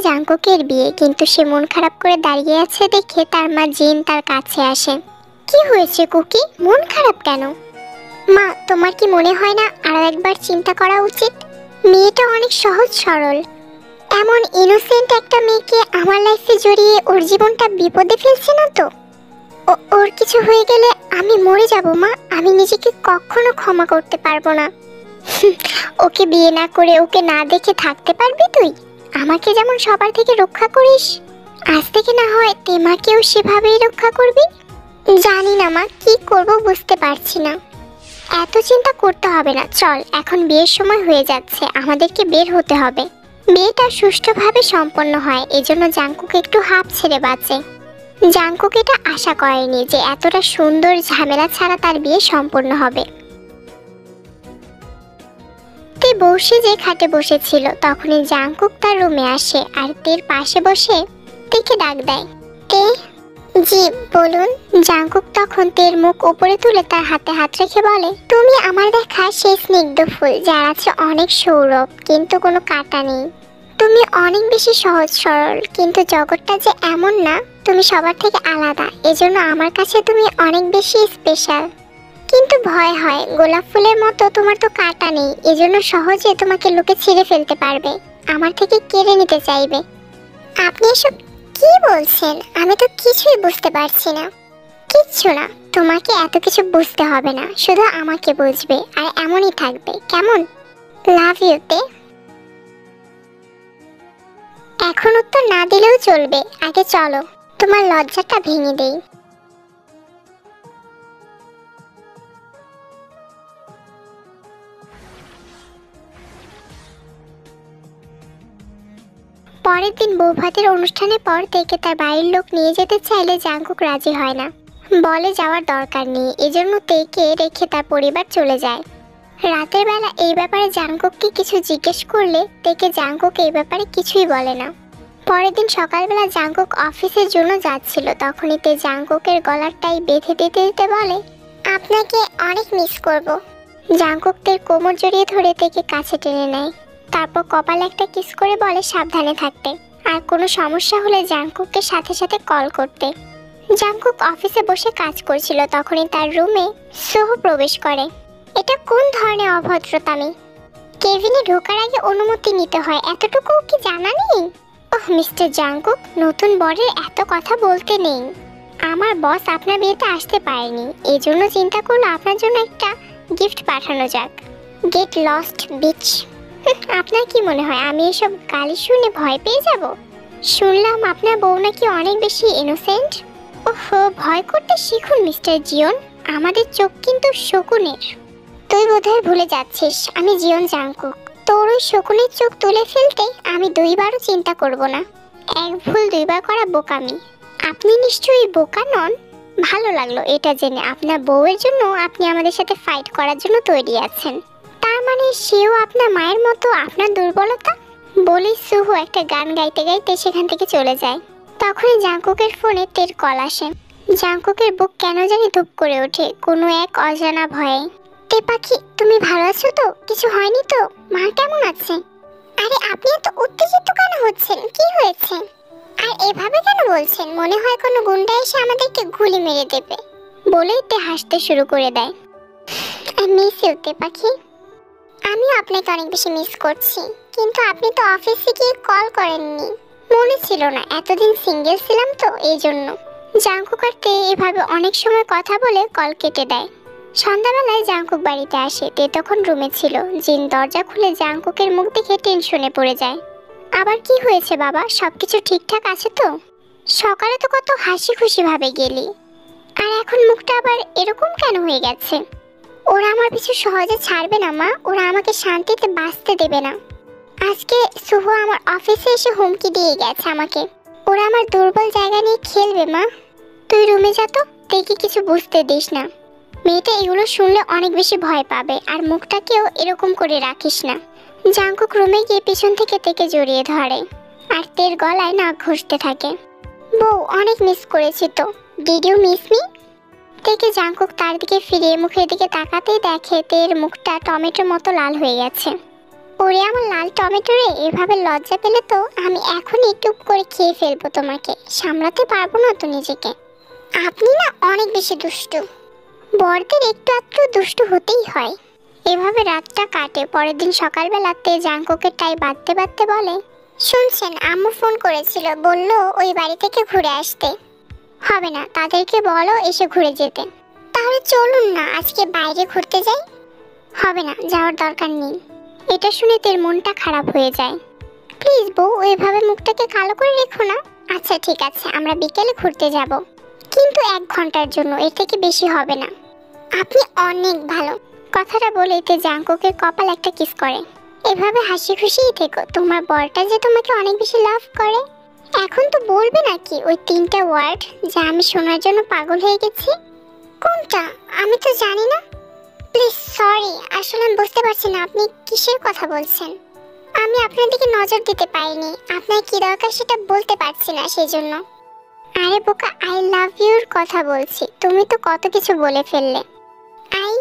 জাঙ্কুকের বিয়ে, কিন্তু সে মন খারাপ করে দাঁড়িয়ে আছে দেখে তার মা জিন তার কাছে আসে। কি হয়েছে কুকি, মন খারাপ কেন? মা, তোমার কি মনে হয় না আরো একবার চিন্তা করা উচিত? মেয়েটা অনেক সহজ সরল, এমন ইনোসেন্ট একটা মেয়েকে আমার লাইফে জড়িয়ে ওর জীবনটা বিপদে ফেলছে না তো? ওর কিছু হয়ে গেলে আমি মরে যাব মা, আমি নিজেকে কখনো ক্ষমা করতে পারবো না। ওকে বিয়ে না করে ওকে না দেখে থাকতে পারবি তুই? আমাকে যেমন সবার থেকে রক্ষা করিস, আজ থেকে না হয় তেমাকেও সেভাবেই রক্ষা করবি। জানি না মা, কি করব বুঝতে পারছি না। এত চিন্তা করতে হবে না, চল, এখন বিয়ের সময় হয়ে যাচ্ছে, আমাদেরকে বের হতে হবে। বিয়েটা সুষ্ঠুভাবে সম্পন্ন হয়, এজন্য জাঙ্কুক একটু হাঁপ ছেড়ে বাঁচে। জাঙ্কুক এটা আশা করেনি যে এতটা সুন্দর ঝামেলা ছাড়া তার বিয়ে সম্পন্ন হবে। তে বসে যে খাটে বসেছিল, তখনই জাঙ্কুক তার রুমে আসে আর তের পাশে বসে তেকে ডাক দেয়। তে। জি বলুন। জাঙ্কুক তখন তের মুখ উপরে তুলে তার হাতে হাত রেখে বলে, তুমি আমার দেখা সেই স্নিগ্ধ ফুল, যার আছে অনেক সৌরভ কিন্তু কোনো কাঁটা নেই। তুমি অনেক বেশি সহজ সরল, কিন্তু জগৎটা যে এমন না, তুমি সবার থেকে আলাদা, এজন্য আমার কাছে তুমি অনেক বেশি স্পেশাল। কিন্তু ভয় হয়, গোলাপ ফুলের মতো তোমার তো কাঁটা নেই, এজন্য সহজে তোমাকে লোকে ছিঁড়ে ফেলতে পারবে, আমার থেকে কেড়ে নিতে চাইবে। আপনি এসব কি বলছেন? আমি তো কিছুই বুঝতে পারছি না। কিচ্ছু না, তোমাকে এত কিছু বুঝতে হবে না, শুধু আমাকে বুঝবে আর এমনই থাকবে, কেমন? লাভ ইউ তে। এখন উত্তর না দিলেও চলবে, আগে চলো তোমার লজ্জাটা ভেঙে দেই। পরের দিন বৌভাতের অনুষ্ঠানের পর থেকে তার বাড়ির লোক নিয়ে যেতে চাইলে জাঙ্কুক রাজি হয় না, বলে যাওয়ার দরকার নেই, এজন্য তেকে রেখে তার পরিবার চলে যায়। রাতের বেলা এই ব্যাপারে জাঙ্কুককে কিছু জিজ্ঞেস করলে তেকে জাঙ্কুক এই ব্যাপারে কিছুই বলে না। পরের দিন সকালবেলা জাঙ্কুক অফিসের জন্য যাচ্ছিল, তখনই তে জাঙ্কুকের গলার টাই বেঁধে দিতে দিতে বলে, আপনাকে অনেক মিস করব। জাঙ্কুক তের কোমর জড়িয়ে ধরে তেকে কাছে টেনে নেয়, তারপর কপালে একটা কিস করে বলে সাবধানে থাকতে, আর কোনো সমস্যা হলে জাঙ্কুককে সাথে সাথে কল করতে। জাঙ্কুক অফিসে বসে কাজ করছিল, তখনই তার রুমে সোহো প্রবেশ করে। এটা কোন ধরনের অভদ্রতামি? কেবিনে ঢোকার আগে অনুমতি নিতে হয়, এতটুকু কি জানা নেই? ওহ মিস্টার জাঙ্কুক, নতুন বরের এত কথা বলতে নেই। আমার বস আপনার বিয়েতে আসতে পারেনি, এই জন্য চিন্তা করলো আপনার জন্য একটা গিফট পাঠানো যাক। Get lost beach. আপনার কি মনে হয় আমি এসব গালি শুনে ভয় পেয়ে যাব? শুনলাম আপনার বউ নাকি অনেক বেশি ইনোসেন্ট। ওহো, ভয় করতে শিখুন মিস্টার জিয়ন, আমাদের চোখ কিন্তু শকুনের। তুই বোধহয় ভুলে যাচ্ছিস আমি জিয়ন জাঙ্কুক, তোর ওই শকুনের চোখ তুলে ফেলতে আমি দুইবারও চিন্তা করব না। এক ভুল দুইবার করা বোকামি। আপনি নিশ্চয়ই বোকা নন। ভালো লাগলো এটা জেনে আপনার বউয়ের জন্য আপনি আমাদের সাথে ফাইট করার জন্য তৈরি আছেন। তার মানে সেও আপনার মায়ের মতো আপনার দুর্বলতা? বলেই সুহু একটা গান গাইতে গাইতে সেখান থেকে চলে যায়। তখনই জাঙ্কুকের ফোনে তের কল আসে। জাঙ্কুকের বুক কেন জানি ধুপ করে ওঠে কোনো এক অজানা ভয়ে। তে পাখি, তুমি ভালো আছো তো? কিছু হয়নি তো? মা কেমন আছে? আরে আপনি এত উত্তেজিত কেন হচ্ছেন? কি হয়েছে? আর এভাবে কেন বলছেন? মনে হয় কোনো গুন্ডা এসে আমাদেরকে গুলি মেরে দেবে। বলেই তে হাসতে শুরু করে দেয়। মিস ইউ তে পাখি। আমিও আপনাকে অনেক বেশি মিস করছি, কিন্তু আপনি তো অফিসে গিয়ে কল করেননি। মনে ছিল না, এতদিন সিঙ্গেল ছিলাম তো এই জন্য। জাঙ্কুক আর তে এভাবে অনেক সময় কথা বলে কল কেটে দেয়। সন্ধ্যাবেলায় জাঙ্কুক বাড়িতে আসে, তে তখন রুমে ছিল। জিন দরজা খুলে জাঙ্কুকের মুখ দেখে টেনশনে পড়ে যায়। আবার কি হয়েছে বাবা, সবকিছু ঠিকঠাক আছে তো? সকালে তো কত হাসি খুশি ভাবে গেলি, আর এখন মুখটা আবার এরকম কেন হয়ে গেছে? ওরা আমার পিছু সহজে ছাড়বে না মা, ওরা আমাকে শান্তিতে বাঁচতে দেবে না। আজকে সুহু আমার অফিসে এসে হুমকি দিয়ে গেছে আমাকে, ওরা আমার দুর্বল জায়গা নিয়ে খেলবে। মা তুই রুমে যা তো, দেখি কিছু বুঝতে দিস না। মেয়েটা এগুলো শুনলে অনেক বেশি ভয় পাবে, আর মুখটাকেও এরকম করে রাখিস না। জাঙ্কুক রুমে গিয়ে পিছন থেকে তেকে জড়িয়ে ধরে আর তের গলায় নাক ঘষতে থাকে। বউ, অনেক মিস করেছি তো। Did you miss me? তেকে জাঙ্কুক তার দিকে ফিরে মুখের দিকে তাকাতেই দেখে তের মুখটা টমেটোর মতো লাল হয়ে গেছে। ওরে আমার লাল টমেটো রে, এভাবে লজ্জা পেলে তো আমি এখনই টুপ করে খেয়ে ফেলবো তোমাকে, সামলাতে পারবো না তো নিজেকে। আপনি না অনেক বেশি দুষ্টু। বড়দের একটু আধটু দুষ্টু হতেই হয়। এভাবে রাতটা কাটে। পরের দিন সকালবেলাতে জাঙ্কুকের টাই বাঁধতে বাঁধতে বলে, শুনছেন আম্মু ফোন করেছিল, বলল ওই বাড়ি থেকে ঘুরে আসতে। হবে না, তাদেরকে বলো এসে ঘুরে যেতে। তাহলে চলুন না আজকে বাইরে ঘুরতে যাই। হবে না, যাওয়ার দরকার নেই। এটা শুনে তের মনটা খারাপ হয়ে যায়। প্লিজ বউ, ওইভাবে মুখটাকে কালো করে রেখো না। আচ্ছা ঠিক আছে, আমরা বিকেলে ঘুরতে যাব, কিন্তু 1 ঘন্টার জন্য, এর থেকে বেশি হবে না। আপনি অনেক ভালো। কথাটা বলে তে জাঙ্কুকের কপাল একটা কিস করে। এভাবে হাসি খুশিই থেকো, তোমার বরটা যে তোমাকে অনেক বেশি লাভ করে। এখন তো বলবে নাকি ওই 3টা ওয়ার্ড যা আমি শোনার জন্য পাগল হয়ে গেছি? কোনটা? আমি তো জানি না। প্লিজ সরি, আসলে আমি বুঝতে পারছি না আপনি কিসের কথা বলছেন। আমি আপনার দিকে নজর দিতে পারিনি, আপনার কি দরকার সেটা বলতে পারছি না সেজন্য। আরে বোকা, আই লাভ ইউর কথা বলছি, তুমি তো কত কিছু বলে ফেললে। আই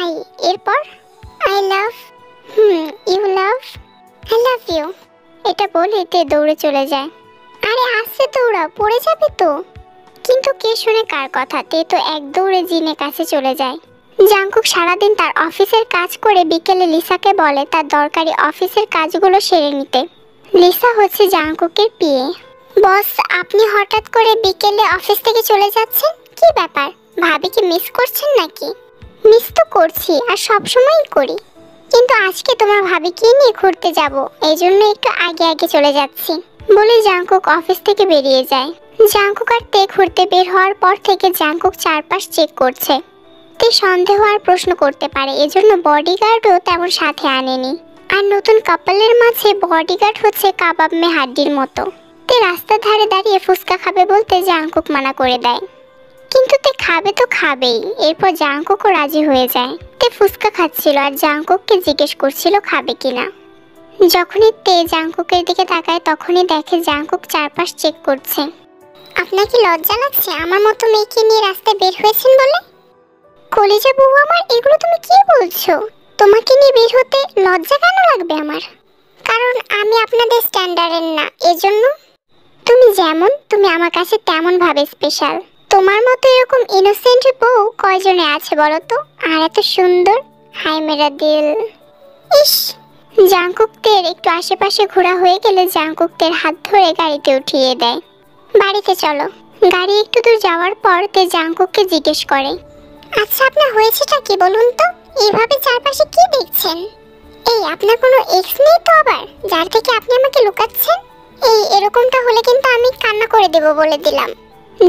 আই, এরপর I love you love, I love you. এটা বলে তে দৌড়ে চলে যায়। আরে আসছে দৌড়া, পড়ে যাবে তো। কিন্তু কে শুনে কার কথা, তে তো এক দৌড়ে জিনের কাছে চলে যায়। জাঙ্কুক সারাদিন তার অফিসের কাজ করে বিকেলে লিসাকে বলে তার দরকারি অফিসের কাজগুলো সেরে নিতে। লিসা হচ্ছে জাঙ্কুকের পিএ। বস, আপনি হঠাৎ করে বিকেলে অফিস থেকে চলে যাচ্ছেন, কি ব্যাপার? ভাবিকে মিস করছেন নাকি? মিস তো করছি, আর সবসময়ই করি, কিন্তু আজকে তোমার ভাবিকে নিয়ে ঘুরতে যাব, এই জন্য একটু আগে আগে চলে যাচ্ছি বলে জাঙ্কুক অফিস থেকে বেরিয়ে যায়। জাঙ্কুক আর তে ঘুরতে বের হওয়ার পর থেকে জাঙ্কুক চারপাশ চেক করছে। তে সন্দেহ আর প্রশ্ন করতে পারে, এজন্য বডিগার্ডও তেমন সাথে আনেনি। আর নতুন কাপলের মাঝে বডিগার্ড হচ্ছে কাবাব মে হাড্ডির মতো। তে রাস্তার ধারে দাঁড়িয়ে ফুচকা খাবে বলতে জাঙ্কুক মানা করে দেয়, কিন্তু তে খাবে তো খাবেই। এরপর জাঙ্কুকও রাজি হয়ে যায়। তে ফুচকা খাচ্ছিল আর জাঙ্কুককে জিজ্ঞেস করছিল খাবে কিনা। যখনই তে জাঙ্কুকের দিকে তাকায় তখনই দেখে জাঙ্কুক চারপাশ চেক করছে। আপনার কি লজ্জা লাগছে আমার মতো মেয়েকে নিয়ে রাস্তায় বের হয়েছেন বলে? কলেজে বউ আমার, এগুলো তুমি কি বলছো? তোমাকে নিয়ে বের হতে লজ্জা কেন লাগবে আমার? কারণ আমি আপনাদের স্ট্যান্ডার্ডের না, এজন্য। তুমি যেমন, তুমি আমার কাছে তেমন ভাবে স্পেশাল। তোমার মতো এরকম ইনোসেন্ট বউ কয়জনে আছে বলো তো? আর এত সুন্দর, হাই মেরা দিল। ইস। জাঙ্কুক তের একটু আশেপাশে ঘোরা হয়ে গেলে জাঙ্কুক তের হাত ধরে গাড়িতে উঠিয়ে দেয়। বাড়িতে চলো। গাড়ি একটু দূর যাওয়ার পর তে জাঙ্কুককে জিজ্ঞেস করে, আচ্ছা আপনার হয়েছেটা কি বলুন তো? এইভাবে চারপাশে কি দেখছেন? এই আপনার কোনো এক্স নেই তো আবার, যার থেকে আপনি আমাকে লুকাচ্ছেন? এরকমটা হলে কিন্তু আমি কান্না করে দেব বলে দিলাম।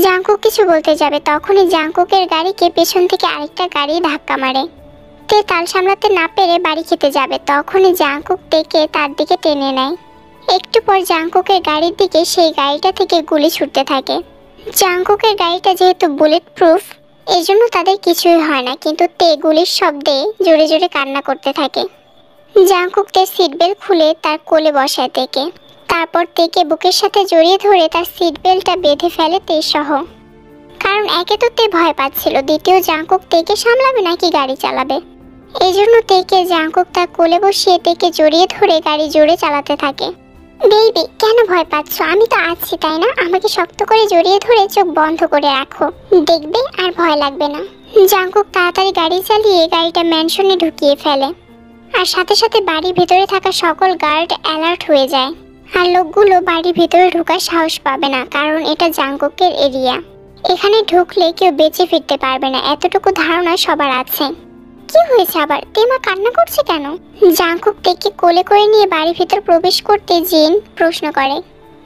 জাঙ্কুক কিছু বলতে যাবে তখনই জাঙ্কুকের গাড়িকে পেছন থেকে আরেকটা গাড়ি ধাক্কা মারে। তে তাল সামলাতে না পেরে বাড়ি খেতে যাবে তখনই জাঙ্কুক তেকে তার দিকে টেনে নেয়। একটু পর জাঙ্কুকের গাড়ির দিকে সেই গাড়িটা থেকে গুলি ছুটতে থাকে। জাঙ্কুকের গাড়িটা যেহেতু বুলেট প্রুফ, এজন্য তাদের কিছুই হয় না, কিন্তু তে গুলির শব্দে জোরে জোরে কান্না করতে থাকে। জাঙ্কুক তের সিট বেল্ট খুলে তার কোলে বসায় তেকে, তারপর তেকে বুকের সাথে জড়িয়ে ধরে তার সিট বেল্টটা বেঁধে ফেলে তে সহ। কারণ একে তো তে ভয় পাচ্ছিল, দ্বিতীয় জাঙ্কুক তেকে সামলাবে নাকি গাড়ি চালাবে। এই জন্য তেকে জাঙ্কুক তার কোলে বসিয়ে তেকে জড়িয়ে ধরে গাড়ি জোরে চালাতে থাকে। বেবি, কেন ভয় পাচ্ছ? আমি তো আছি তাই না? আমাকে শক্ত করে জড়িয়ে ধরে চোখ বন্ধ করে রাখো, দেখবে আর ভয় লাগবে না। জাঙ্কুক তাড়াতাড়ি গাড়ি চালিয়ে গাড়িটা ম্যানশনে ঢুকিয়ে ফেলে, আর সাথে সাথে বাড়ির ভেতরে থাকা সকল গার্ড অ্যালার্ট হয়ে যায়। আর লোকগুলো বাড়ির ভেতরে ঢোকার সাহস পাবে না, কারণ এটা জাঙ্কুকের এরিয়া। এখানে ঢুকলে কেউ বেঁচে ফিরতে পারবে না, এতটুকু ধারণা সবার আছে। কি হয়েছে আবার? তেমা কান্না করছে কেন? জাঙ্কুক তেকে কোলে করে নিয়ে বাড়ির ভিতর প্রবেশ করতে জিন প্রশ্ন করে,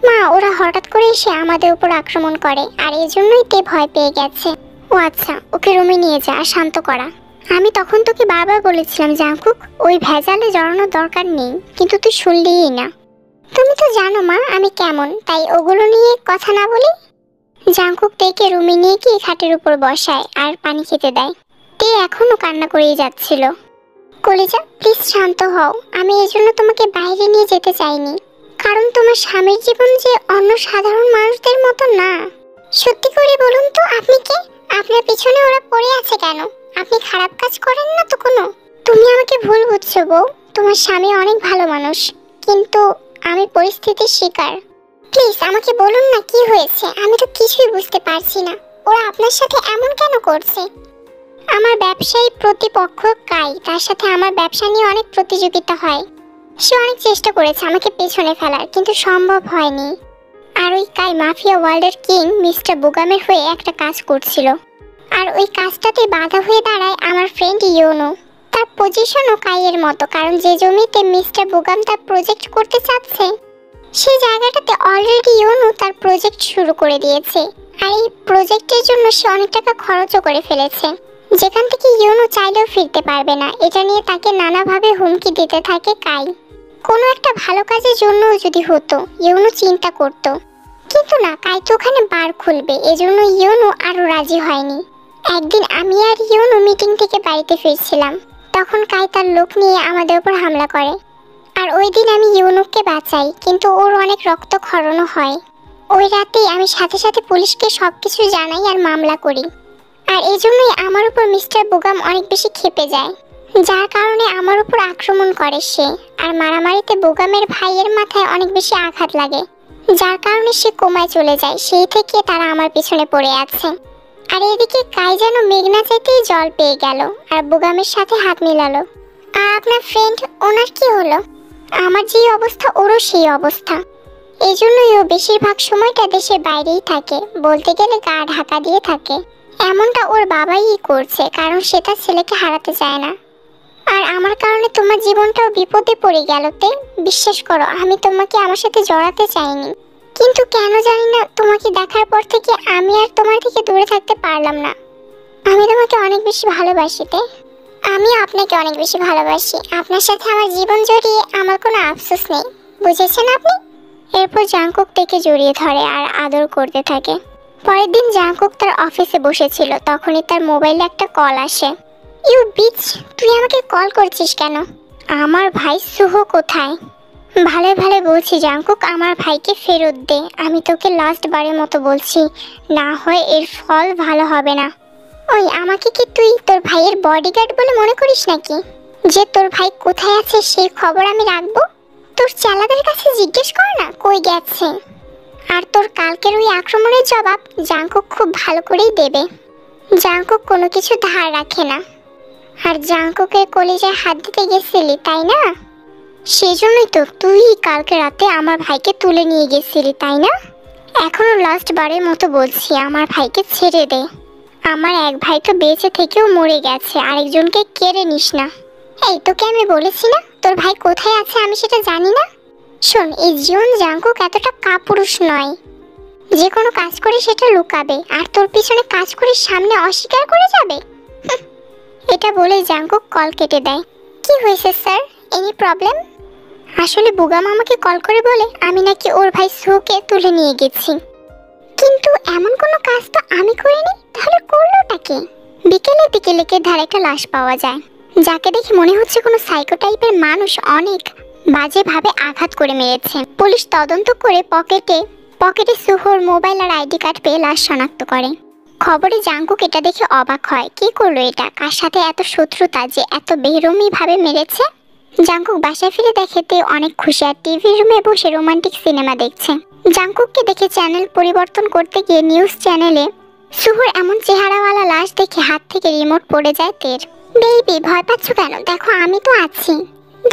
মা ওরা হঠাৎ করে এসে আমাদের উপর আক্রমণ করে, আর এজন্যই তে ভয় পেয়ে গেছে। ও আচ্ছা, ওকে রুমে নিয়ে যা আর শান্ত করা। আমি তখন তোকে বারবার বলেছিলাম জাঙ্কুক, ওই ভেজালে জড়ানোর দরকার নেই, কিন্তু তুই শুনলিই না। তুমি তো জানো মা আমি কেমন, তাই ওগুলো নিয়ে কথা না বলি। জাঙ্কুক তেকে রুমে নিয়ে গিয়ে খাটের উপর বসায় আর পানি খেতে দেয়। তে এখনো কান্না করেই যাচ্ছিল। কলিজা প্লিজ শান্ত হও, আমি এজন্য তোমাকে বাইরে নিয়ে যেতে চাইনি, কারণ তোমার স্বামীর জীবন যে অন্য সাধারণ মানুষদের মতো না। সত্যি করে বলুন তো আপনি কে? আপনার পিছনে ওরা পড়ে আছে কেন? আপনি খারাপ কাজ করেন না তো কোনো? তুমি আমাকে ভুল বুঝছো বউ, তোমার স্বামী অনেক ভালো মানুষ, কিন্তু আমি পরিস্থিতির শিকার। প্লিজ আমাকে বলুন না কি হয়েছে, আমি তো কিছুই বুঝতে পারছি না। ওরা আপনার সাথে এমন কেন করছে? আমার ব্যবসায়ী প্রতিপক্ষ কাই, তার সাথে আমার ব্যবসা নিয়ে অনেক প্রতিযোগিতা হয়। সে অনেক চেষ্টা করেছে আমাকে পেছনে ফেলার, কিন্তু সম্ভব হয়নি। আর ওই কাই মাফিয়া ওয়ার্ল্ডের কিং মিস্টার বুগামের হয়ে একটা কাজ করছিল, আর ওই কাজটাতে বাধা হয়ে দাঁড়ায় আমার ফ্রেন্ড ইয়োনো। তার পজিশনও কাইয়ের মতো, কারণ যে জমিতে মিস্টার বুগাম তার প্রজেক্ট করতে চাচ্ছে সেই জায়গাটাতে অলরেডি ইয়োনো তার প্রজেক্ট শুরু করে দিয়েছে। আর এই প্রজেক্টের জন্য সে অনেক টাকা খরচও করে ফেলেছে, যেখান থেকে ইয়োনো চাইলেও ফিরতে পারবে না। এটা নিয়ে তাকে নানাভাবে হুমকি দিতে থাকে কাই। কোনো একটা ভালো কাজের জন্যও যদি হতো, ইয়োনো চিন্তা করত, কিন্তু না, কাই তো ওখানে বার খুলবে, এজন্য ইয়োনো আরো রাজি হয়নি। একদিন আমি আর ইয়োনো মিটিং থেকে বাড়িতে ফিরছিলাম, তখন কাই তার লোক নিয়ে আমাদের উপর হামলা করে। আর ওই দিন আমি ইয়োনোকে বাঁচাই, কিন্তু ওর অনেক রক্তক্ষরণও হয়। ওই রাতেই আমি সাথে সাথে পুলিশকে সবকিছু জানাই আর মামলা করি। আর এজন্যই আমার উপর মিস্টার বুগাম অনেক বেশি ক্ষেপে যায়, যার কারণে আমার উপর আক্রমণ করে সে। আর মারামারিতে বুগামের ভাইয়ের মাথায় অনেক বেশি আঘাত লাগে, যার কারণে সে কোমায় চলে যায়। সেই থেকে তারা আমার পিছনে পড়ে আছে। আর এদিকে কাই যেন মেঘনা চাইতেই জল পেয়ে গেল আর বুগামের সাথে হাত মিলালো। আর আপনার ফ্রেন্ড, ওনার কি হলো? আমার যে অবস্থা ওরও সেই অবস্থা। এই জন্যই ও বেশিরভাগ সময়টা দেশের বাইরেই থাকে, বলতে গেলে গা ঢাকা দিয়ে থাকে। এমনটা ওর বাবাই করছে, কারণ সে তার ছেলেকে হারাতে চায় না। আর আমার কারণে তোমার জীবনটাও বিপদে পড়ে গেল। তে বিশ্বাস করো, আমি তোমাকে আমার সাথে জড়াতে চাইনি, কিন্তু কেন জানি না তোমাকে দেখার পর থেকে আমি আর তোমার থেকে দূরে থাকতে পারলাম না। আমি তোমাকে অনেক বেশি ভালোবাসি। তে আমি আপনাকে অনেক বেশি ভালোবাসি। আপনার সাথে আমার জীবন জড়িয়ে আমার কোনো আফসোস নেই, বুঝেছেন আপনি? এরপর জাংকুক থেকে জড়িয়ে ধরে আর আদর করতে থাকে। পরের দিন জাংকুক তার অফিসে বসেছিল, তখনই তার মোবাইলে একটা কল আসে। ইউ বিচ, তুই আমাকে কল করছিস কেন? আমার ভাই সুহো কোথায়? ভালো ভালো বলছি জাংকুক, আমার ভাইকে ফেরত দে। আমি তোকে লাস্ট বারের মতো বলছি, না হয় এর ফল ভালো হবে না। ওই, আমাকে কি তুই তোর ভাইয়ের বডিগার্ড বলে মনে করিস নাকি, যে তোর ভাই কোথায় আছে সেই খবর আমি রাখবো? তোর চেলাদের কাছে জিজ্ঞেস কর না কই গেছে। আর তোর কালকের ওই আক্রমণের জবাব জাংকুক খুব ভালো করেই দেবে। জাংকুক কোনো কিছু ধার রাখে না। আর জাংকুকের কলিজায় হাত দিতে গেছিলি, তাই না? সেজন্যই তো তুই কালকে রাতে আমার ভাইকে তুলে নিয়ে গেছিলি, তাই না? এখনো লাস্ট বারের মতো বলছি, আমার ভাইকে ছেড়ে দে। আমার এক ভাই তো বেঁচে থেকেও মরে গেছে, আরেকজনকে কেড়ে নিস না। এই, তোকে আমি বলেছি না তোর ভাই কোথায় আছে আমি সেটা জানি না? শোন, এই জীবন জাংকুক এতটা কাপুরুষ নয়, যে কোনো কাজ করে সেটা লুকাবে, আর তোর পিছনে কাজ করে সামনে অস্বীকার করে যাবে। এটা বলে জাংকুক কল কেটে দেয়। কি হয়েছে স্যার, এনি প্রবলেম? আসলে বুগাম আমাকে কল করে বলে আমি নাকি ওর ভাই সুকে তুলে নিয়ে গেছি, কিন্তু এমন কোনো কাজ তো আমি করিনি। তাহলে করলোটা কে? বিকেলে দিকে লেকের ধারে একটা লাশ পাওয়া যায়, যাকে দেখে মনে হচ্ছে কোনো সাইকো টাইপের মানুষ অনেক বাজেভাবে আঘাত করে মেরেছে। পুলিশ তদন্ত করে পকেটে সুহোর মোবাইল আর আইডি কার্ড পেয়ে লাশ শনাক্ত করে। খবরে জাংকুক এটা দেখে অবাক হয়, কি করলো এটা, কার সাথে এত শত্রুতা যে এত বেরমি ভাবে মেরেছে। জাংকুক বাসায় ফিরে দেখে তে অনেক খুশি আর টিভি রুমে বসে রোমান্টিক সিনেমা দেখছে। জাংকুককে দেখে চ্যানেল পরিবর্তন করতে গিয়ে নিউজ চ্যানেলে সুহুর এমন চেহারাওয়ালা লাশ দেখে হাত থেকে রিমোট পড়ে যায় তের। বেবি, ভয় পাচ্ছ কেন? দেখো আমি তো আছি।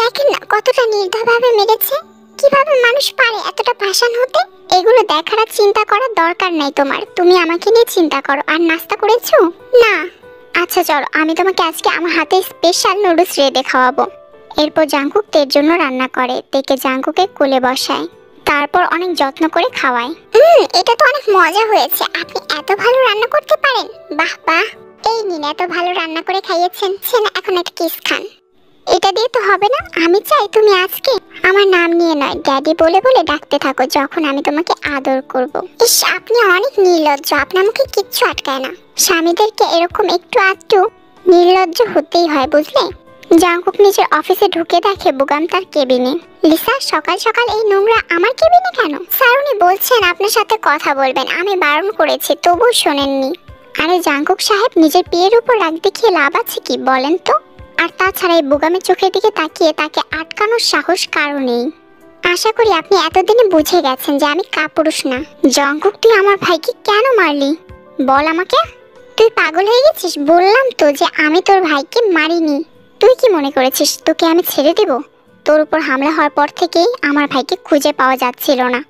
দেখেন না কতটা নির্দয়ভাবে মেরেছে। কিভাবে মানুষ পারে এতটা পাষাণ হতে? এগুলো দেখার আর চিন্তা করার দরকার নাই তোমার। তুমি আমাকে নিয়ে চিন্তা করো। আর নাস্তা করেছো? না। আচ্ছা চলো, আমি তোমাকে আজকে আমার হাতে স্পেশাল নুডলস রেঁধে খাওয়াবো। এরপর জাংকুক তের জন্য রান্না করে, তেকে জাংকুকে কোলে বসায়, তারপর অনেক যত্ন করে খাওয়ায়। এটা তো অনেক মজা হয়েছে। আপনি এত ভালো রান্না করতে পারেন। বাহ বাহ। এই নিন, এত ভালো রান্না করে খাইয়েছেন, এখন একটা কিস খান। এটা দিয়ে তো হবে না, আমি চাই তুমি আজকে আমার নাম নিয়ে নয় ড্যাডি বলে বলে ডাকতে থাকো যখন আমি তোমাকে আদর করব। ইস, আপনি অনেক নির্লজ্জ। আপনার মুখে কিচ্ছু আটকায় না। স্বামীদেরকে এরকম একটু আধটু নির্লজ্জ হতেই হয়, বুঝলে? জাংকুক নিজের অফিসে ঢুকে দেখে বুগাম তার কেবিনে। লিসা, সকাল সকাল এই নোংরা আমার কেবিনে কেন? স্যার, উনি বলছেন আপনার সাথে কথা বলবেন, আমি বারণ করেছি তবুও শোনেননি। আরে জাংকুক সাহেব, নিজের বিয়ের উপর রাগ দেখিয়ে লাভ আছে কি বলেন তো? আর তাছাড়া এই বোগামের চোখের দিকে তাকিয়ে তাকে আটকানোর সাহস কারো নেই। আশা করি আপনি এতদিনে বুঝে গেছেন যে আমি কাপুরুষ না। জঙ্কুক, তুই আমার ভাইকে কেন মারলি বল আমাকে। তুই পাগল হয়ে গেছিস? বললাম তো যে আমি তোর ভাইকে মারিনি। তুই কি মনে করেছিস তোকে আমি ছেড়ে দেব? তোর উপর হামলা হওয়ার পর থেকেই আমার ভাইকে খুঁজে পাওয়া যাচ্ছিল না।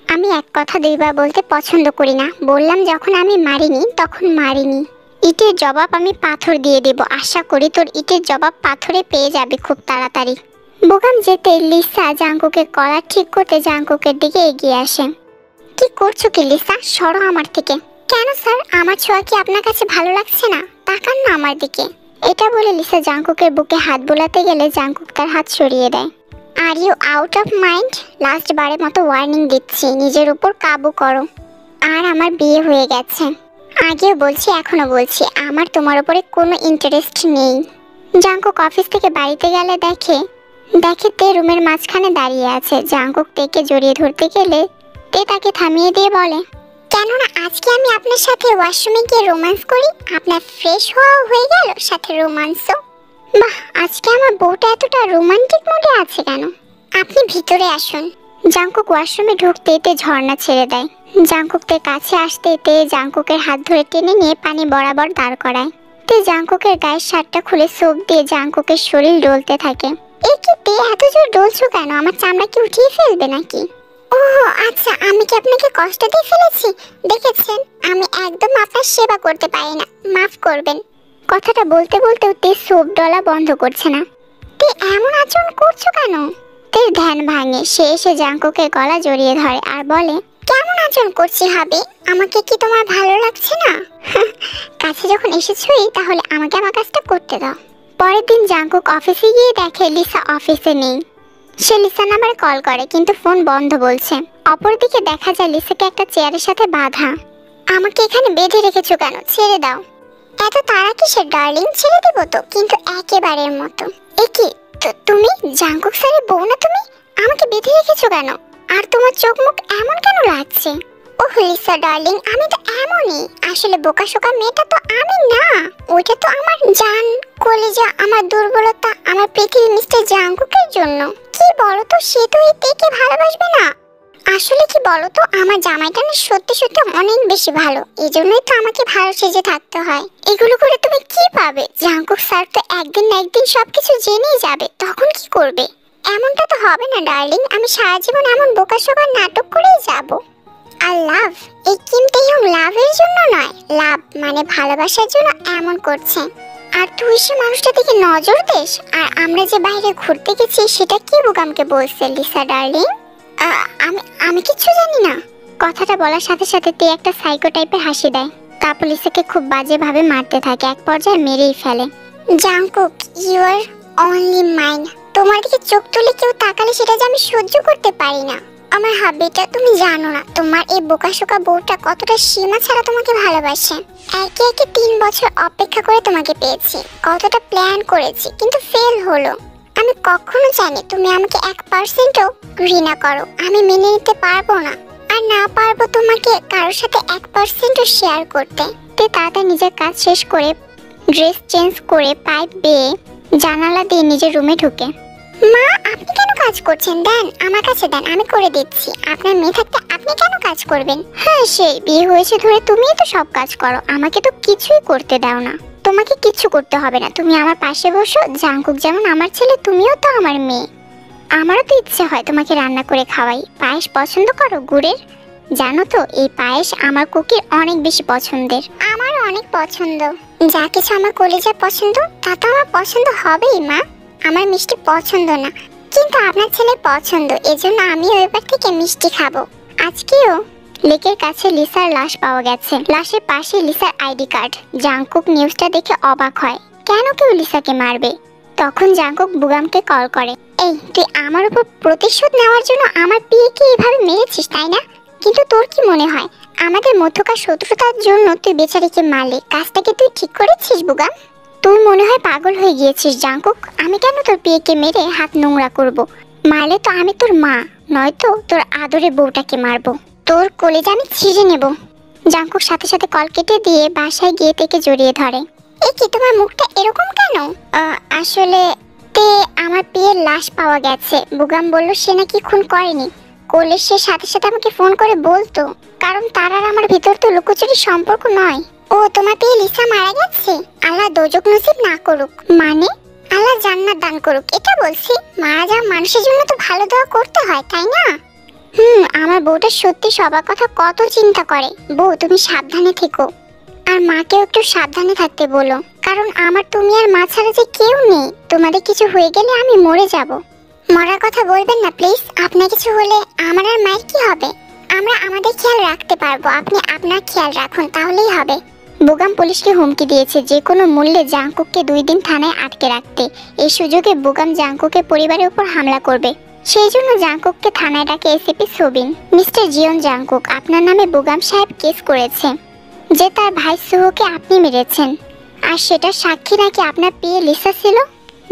আমি এক কথা দুইবার বলতে পছন্দ করি না। বললাম যখন আমি মারিনি তখন মারিনি। ইটের জবাব আমি পাথর দিয়ে দেব। আশা করি তোর ইটের জবাব পাথরে পেয়ে যাবে খুব তাড়াতাড়ি। বোগাম যেতে লিসা জাঙ্কুকের কলার ঠিক করতে জাঙ্কুকের দিকে এগিয়ে আসে। কি করছো কি লিসা? সরো আমার থেকে। কেন স্যার, আমার ছোঁয়া কি আপনার কাছে ভালো লাগছে না? তাকান না আমার দিকে। এটা বলে লিসা জাঙ্কুকের বুকে হাত বোলাতে গেলে জাঙ্কুক তার হাত সরিয়ে দেয়। Are you out of mind? Last বারের মতো ওয়ার্নিং দিচ্ছি, নিজের উপর কাবু করো। আর আমার বিয়ে হয়ে গেছে। আগেও বলছি এখনো বলছি, আমার তোমার উপরে কোনো ইন্টারেস্ট নেই। জাঙ্কুক অফিস থেকে বাড়িতে গেলে দেখে তে রুমের মাঝখানে দাঁড়িয়ে আছে। জাঙ্কুক তেকে জড়িয়ে ধরতে গেলে তে তাকে থামিয়ে দিয়ে বলে, কেননা আজকে আমি আপনার সাথে ওয়াশরুমে গিয়ে রোম্যান্স করি। আপনার ফ্রেশ হওয়া হয়ে গেল, সাথে রোম্যান্সও। বাহ, আজকে আমার বউটা এতটা রোমান্টিক মুডে আছে কেন? আপনি ভিতরে আসুন। জাঙ্কুক ওয়াশরুমে ঢুকতে তে ঝর্ণা ছেড়ে দেয়। জাঙ্কুক তে কাছে আসতে তে জাঙ্কুকের হাত ধরে টেনে নিয়ে পানি বরাবর দাঁড় করায়। তে জাঙ্কুকের গায়ের শার্টটা খুলে সোপ দিয়ে জাঙ্কুকের শরীর ডলতে থাকে। এ কি তে, এত জোর ডলছো কেন? আমার চামড়া কি উঠিয়ে ফেলবে নাকি? ও আচ্ছা, আমি কি আপনাকে কষ্ট দিয়ে ফেলেছি? দেখেছেন আমি একদম আপনার সেবা করতে পারি না, মাফ করবেন। কথাটা বলতে বলতেও তে সোপ ডলা বন্ধ করছে না। তে এমন আচরণ করছো কেন? তের ধ্যান ভাঙে। সে এসে জাঙ্কুকের গলা জড়িয়ে ধরে আর বলে, কেমন আচরণ করছি হবে? আমাকে কি তোমার ভালো লাগছে না? কাছে যখন এসেছই তাহলে আমাকে আমার কাজটা করতে দাও। পরের দিন জাঙ্কুক অফিসে গিয়ে দেখে লিসা অফিসে নেই। সে লিসা নাম্বারে কল করে কিন্তু ফোন বন্ধ বলছে। অপরদিকে দেখা যায় লিসাকে একটা চেয়ারের সাথে বাঁধা। আমাকে এখানে বেঁধে রেখেছো কেন? ছেড়ে দাও। এত তাড়া কিসের ডার্লিং? ছেড়ে দেবো তো, কিন্তু একেবারের মতো। এ কি তুমি জাঙ্কুক স্যারের বউ না? তুমি আমাকে বেঁধে রেখেছো কেন? আর তোমার চোখ মুখ এমন কেন লাগছে? ওহ লিসা ডার্লিং, আমি তো এমনই। আসলে বোকাশোকা মেয়েটা তো আমি না, ওইটা তো আমার জান কলেজা, আমার দুর্বলতা, আমার পৃথিবী মিস্টার জাঙ্কুকের জন্য। কি বলো তো, সে তো এই তেকে ভালোবাসবে না। আসলে কি বলো তো, আমার জামাইটা না সত্যি সত্যি অনেক বেশি ভালো, এই জন্যই তো আমাকে ভালো সেজে থাকতে হয়। এগুলো করে তুমি কি পাবে? জাঙ্কুক স্যার তো একদিন না একদিন সবকিছু জেনেই যাবে, তখন কি করবে? এমনটা তো হবে না ডার্লিং, আমি সারা জীবন এমন বোকাশোকার নাটক করেই যাব। আর লাভ, এই কিম তেইয়ং লাভের জন্য নয়, লাভ মানে ভালোবাসার জন্য এমন করছে। আর তুই সে মানুষটা দিকে নজর দিস। আর আমরা যে বাইরে ঘুরতে গেছি সেটা কি বোকামকে বলছে লিসা ডার্লিং? আমি কিচ্ছু জানি না। কথাটা বলার সাথে সাথে তে একটা সাইকো টাইপের হাসি দেয়। তারপর লিসাকে খুব বাজেভাবে মারতে থাকে, এক পর্যায়ে মেরেই ফেলে। Jungkook, you are only mine. তোমার দিকে চোখ তুলে কেউ তাকালে সেটা যে আমি সহ্য করতে পারি না। আমার হাবিটা তুমি জানো না, তোমার এই বোকাশোকা বউটা কতটা সীমা ছাড়া তোমাকে ভালোবাসে। একে একে 3 বছর অপেক্ষা করে তোমাকে পেয়েছি, কতটা প্ল্যান করেছি কিন্তু ফেল হলো। আমি কখনো জানি তুমি আমাকে 1%ও ঘৃণা করো, আমি মেনে নিতে পারবো না। আর না পারবো তোমাকে কারোর সাথে 1%ও শেয়ার করতে। তে তাড়াতাড়ি নিজের কাজ শেষ করে ড্রেস চেঞ্জ করে পাইপ বেয়ে জানালা দিয়ে নিজের রুমে ঢুকে। মা, আপনি কেন কাজ করছেন? দেন আমার কাছে দেন, আমি করে দিচ্ছি। আপনার মেয়ে থাকতে আপনি কেন কাজ করবেন? হ্যাঁ, সেই বিয়ে হয়েছে ধরে তুমিই তো সব কাজ করো, আমাকে তো কিছুই করতে দাও না। তোমাকে কিচ্ছু করতে হবে না, তুমি আমার পাশে বসো। জাঙ্কুক যেমন আমার ছেলে, তুমিও তো আমার মেয়ে। আমারও তো ইচ্ছে হয় তোমাকে রান্না করে খাওয়াই। পায়েস পছন্দ করো গুড়ের? জানো তো এই পায়েস আমার কুকির অনেক বেশি পছন্দের। আমারও অনেক পছন্দ। যা কিছু আমার কলেজার পছন্দ তা তো আমার পছন্দ হবেই মা। আমার মিষ্টি পছন্দ না, কিন্তু আপনার ছেলের পছন্দ, এজন্য আমি এবার থেকে মিষ্টি খাবো। আজকেও লেকের কাছে লিসার লাশ পাওয়া গেছে। লাশের পাশে লিসার আইডি কার্ড। জাঙ্কুক নিউজটা দেখে অবাক হয়, কেন কেউ লিসাকে মারবে? তখন জাঙ্কুক বুগামকে কল করে। এই, তুই আমার উপর প্রতিশোধ নেওয়ার জন্য আমার পিএকে এভাবে মেরেছিস তাই না? কিন্তু তোর কি মনে হয় আমাদের মধ্যকার শত্রুতার জন্য তুই বেচারিকে মারলি? কাজটাকে তুই ঠিক করেছিস বুগাম? তুই মনে হয় পাগল হয়ে গিয়েছিস জাঙ্কুক। আমি কেন তোর পিএকে মেরে হাত নোংরা করব? মারলে তো আমি তোর মা, নয়তো তোর আদরে বউটাকে মারবো। তোর কলেজা আমি ছিঁড়ে নেব। জাঙ্কুক সাথে সাথে কল কেটে দিয়ে বাসায় গিয়ে তেকে জড়িয়ে ধরে। এ কি, তোমার মুখটা এরকম কেন? আসলে তে আমার বিয়ের লাশ পাওয়া গেছে। বুগাম বলল সে নাকি খুন করেনি, করলে সে সাথে সাথে আমাকে ফোন করে বলতো, কারণ তার আর আমার ভিতর তো লুকোচুরি সম্পর্ক নয়। ও, তোমার বিয়ে লিসা মারা গেছে? আল্লাহ দোজক নসিব না করুক। মানে? আল্লাহ জান্নাত দান করুক এটা বলছি। মারা যাওয়া মানুষের জন্য তো ভালো দোয়া করতে হয়, তাই না? আমার বউটা সত্যি সবার কথা কত চিন্তা করে। বউ, তুমি সাবধানে থেকো, আর মাকেও একটু সাবধানে থাকতে বলো, কারণ আমার তুমি আর মা ছাড়া যে কেউ নেই। তোমাদের কিছু হয়ে গেলে আমি মরে যাব। মরার কথা বলবেন না প্লিজ। আপনার কিছু হলে আমার আর মায়ের কি হবে? আমরা আমাদের খেয়াল রাখতে পারবো, আপনি আপনার খেয়াল রাখুন, তাহলেই হবে। বুগাম পুলিশকে হুমকি দিয়েছে যে কোনো মূল্যে জাংকুককে 2 দিন থানায় আটকে রাখতে। এই সুযোগে বুগাম জাংকুকের পরিবারের উপর হামলা করবে। সেই জন্য জাংকুককে থানায় ডাকে এসিপি সোবিন। মিস্টার জিয়ন জাংকুক, আপনার নামে বুগাম সাহেব কেস করেছে যে তার ভাই সুহোকে আপনি মেরেছেন, আর সেটার সাক্ষী নাকি আপনার বিয়ে লিসা ছিল।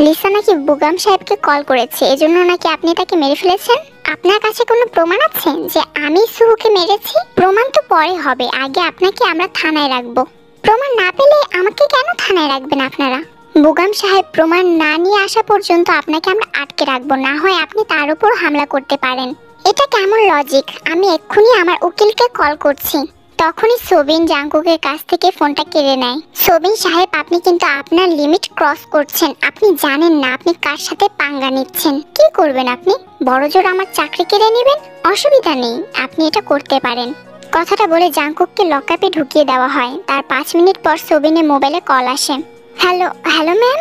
লিসা নাকি বুগাম সাহেবকে কল করেছে, এজন্য নাকি আপনি তাকে মেরে ফেলেছেন। আপনার কাছে কোনো প্রমাণ আছে যে আমি সুহুকে মেরেছি? প্রমাণ তো পরে হবে, আগে আপনাকে আমরা থানায় রাখবো। প্রমাণ না পেলে আমাকে কেন থানায় রাখবেন আপনারা? বুগাম সাহেব প্রমাণ না নিয়ে আসা পর্যন্ত আপনাকে আমরা আটকে রাখবো, না হয় আপনি তার উপর হামলা করতে পারেন। এটা কেমন লজিক? আমি এক্ষুনি আমার উকিলকে কল করছি। তখনই সোবিন জাংকুকের কাছ থেকে ফোনটা কেড়ে নেয়। সোবিন সাহেব, আপনি কিন্তু আপনার লিমিট ক্রস করছেন। আপনি জানেন না আপনি কার সাথে পাঙ্গা নিচ্ছেন। কি করবেন আপনি? বড়জোর আমার চাকরি কেড়ে নেবেন? অসুবিধা নেই, আপনি এটা করতে পারেন। কথাটা বলে জাংকুককে লকআপে ঢুকিয়ে দেওয়া হয়। তার 5 মিনিট পর সোবিনের মোবাইলে কল আসে। Hello hello ma'am.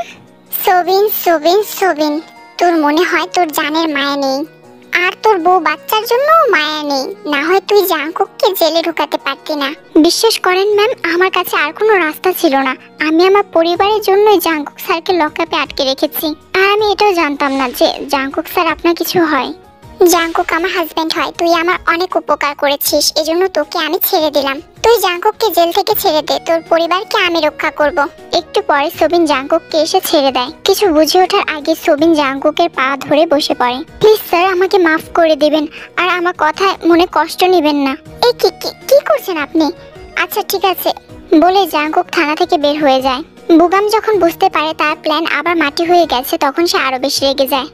Sobin Sobin Sobin, তোর মনে হয় তোর জানের মায়া নেই, আর তোর বউ বাচ্চার জন্য মায়া নেই, না হয় তুই জাংকুককে জেলে ঢুকাতে পারতি না। বিশ্বাস করেন ম্যাম, আমার কাছে আর কোনো রাস্তা ছিল না। আমি আমার পরিবারের জন্যই জাংকুক স্যারকে লকআপে আটকে রেখেছি, আর আমি এটাও জানতাম না যে জাংকুক স্যার আপনার কিছু হয়। জাংকুক আমার হাজবেন্ড হয়। তুই আমার অনেক উপকার করেছিস, এজন্য তোকে আমি ছেড়ে দিলাম। তুই জাংকুককে জেল থেকে ছেড়ে দে, তোর পরিবারকে আমি রক্ষা করব। একটু পরে সোবিন জাংকুককে এসে ছেড়ে দেয়। কিছু বুঝে ওঠার আগে সোবিন জাংকুকের পা ধরে বসে পড়ে। প্লিজ স্যার, আমাকে মাফ করে দিবেন, আর আমার কথায় মনে কষ্ট নেবেন না। এই কি করছেন আপনি? আচ্ছা ঠিক আছে বলে জাংকুক থানা থেকে বের হয়ে যায়। বুগাম যখন বুঝতে পারে তার প্ল্যান আবার মাটি হয়ে গেছে, তখন সে আরো বেশি রেগে যায়।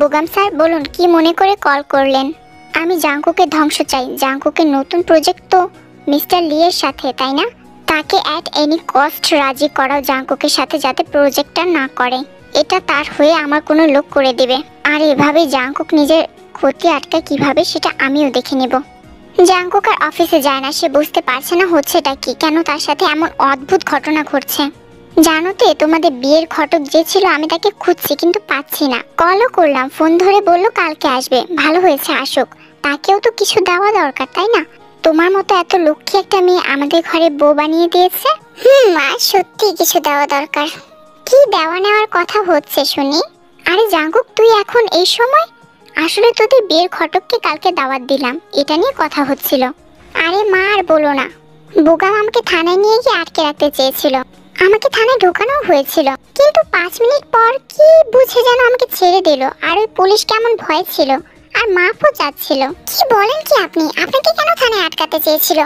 বুগাম স্যার বলুন, কি মনে করে কল করলেন? আমি জাংকুকের ধ্বংস চাই। জাংকুকের নতুন প্রজেক্ট তো মিস্টার লি এর সাথে, তাই না? তাকে অ্যাট এনি কস্ট রাজি করাও জাংকুকের সাথে, যাতে প্রজেক্টটা না করে। এটা তার হয়ে আমার কোনো লোক করে দেবে, আর এভাবে জাংকুক নিজের ক্ষতি আটকায় কিভাবে সেটা আমিও দেখে নেব। জাংকুক আর অফিসে যায় না। সে বুঝতে পারছে না হচ্ছেটা কি, কেন তার সাথে এমন অদ্ভুত ঘটনা ঘটছে। জানো তো, তোমাদের বিয়ের ঘটক যে ছিল, আমি তাকে খুঁজছি কিন্তু পাচ্ছি না। কলও করলাম, ফোন ধরে বললো কালকে আসবে। ভালো হয়েছে আসুক, তাকেও তো কিছু দেওয়া দরকার, তাই না? তোমার মতো এত লক্ষ্মী একটা মেয়ে আমাদের ঘরে বউ বানিয়ে দিয়েছে। মা, সত্যি কিছু দেওয়া দরকার। কি দেওয়া নেওয়ার কথা হচ্ছে শুনি? আরে জাংকুক, তুই এখন এই সময়? আসলে তোদের বিয়ের ঘটককে কালকে দাওয়াত দিলাম, এটা নিয়ে কথা হচ্ছিল। আরে মা, আর বলো না। বুগাম আমাকে থানায় নিয়ে গিয়ে আটকে রাখতে চেয়েছিল, আমাকে থানায় ঢোকানো হয়েছিল, কিন্তু 5 মিনিট পর কি বুঝে যেন আমাকে ছেড়ে দিল। আর ওই পুলিশ কেমন ভয় ছিল, আর মাফও চাচ্ছিল। কি বলেন কি আপনি? আপনাকে কেন থানায় আটকাতে চেয়েছিল?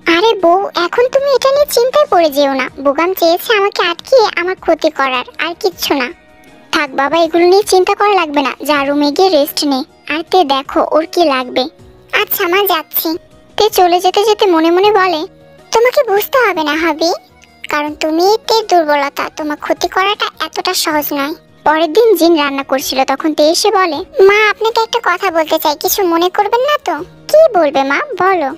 আরে বউ, এখন তুমি এটা নিয়ে চিন্তায় পড়ে যেও না। বুগাম চেয়েছে আমাকে আটকিয়ে আমার ক্ষতি করার, আর কিচ্ছু না। থাক বাবা, এগুলো নিয়ে চিন্তা করা লাগবে না। যা রুমে গিয়ে রেস্ট নে, আর তে দেখো ওর কি লাগবে। আচ্ছা মা, যাচ্ছি। তে চলে যেতে যেতে মনে মনে বলে, তোমাকে বুঝতে হবে না হাবি, কারণ তুমি তের দুর্বলতা, তোমার ক্ষতি করাটা এতটা সহজ নয়। পরের দিন জিন রান্না করছিল, তখন তে এসে বলে, মা আপনাকে একটা কথা বলতে চাই, কিছু মনে করবেন না তো? কি বলবে মা, বলো।